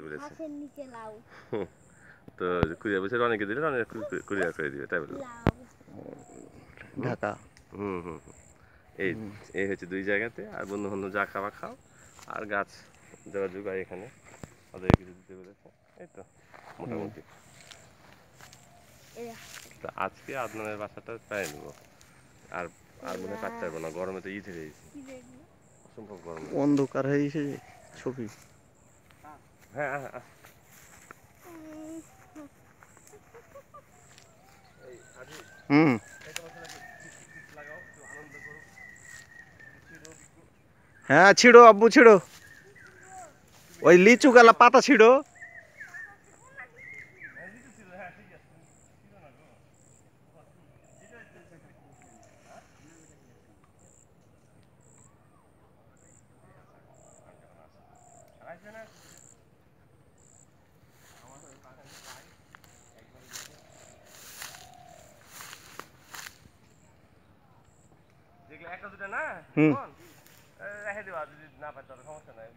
বলেছে। গাছের নিচে লাউ। তো কুরিয়ার বলছে রনিকে দিলে রনি কুরিয়ার করে দিবে, তাই বললো। লাউ। ঢাকা। হুম হুম হুম। এই এই হচ্ছে 2 জায়গাতে, আর বন্ধু বান্ধব যা খাওয়া খাও, আর গাছ যারা যোগায় এখানে ওদের কিছু দিতে বলেছে, এই তো মোটামুটি। তো আজকে আদনানের বাসাটা প্রায় নেবো, আর আর মনে হয় পারতে পারবো না, গরমে তো ঈদ হয়ে গেছে, অসম্ভব গরম লাগছে। অন্ধকার হয়ে গেছে ছবি। হ্যাঁ হ্যাঁ হ্যাঁ। এই আজি হুম। এই তোমার ছেলেকে চিপ লাগাও, একটু আনন্দ করো, ছিড়ো একটু। হ্যাঁ ছিড়ো আব্বু ছিড়ো, ওই লিচু গালা পাতা ছিড়ো। হ্যাঁ লিচু ছিল, হ্যাঁ ঠিক আছে, ছিল না গো। আসবে না যেগুলো একটা দুটো না, হুম। রেখে দেওয়া, যদি না পাই তাহলে সমস্যা নাই।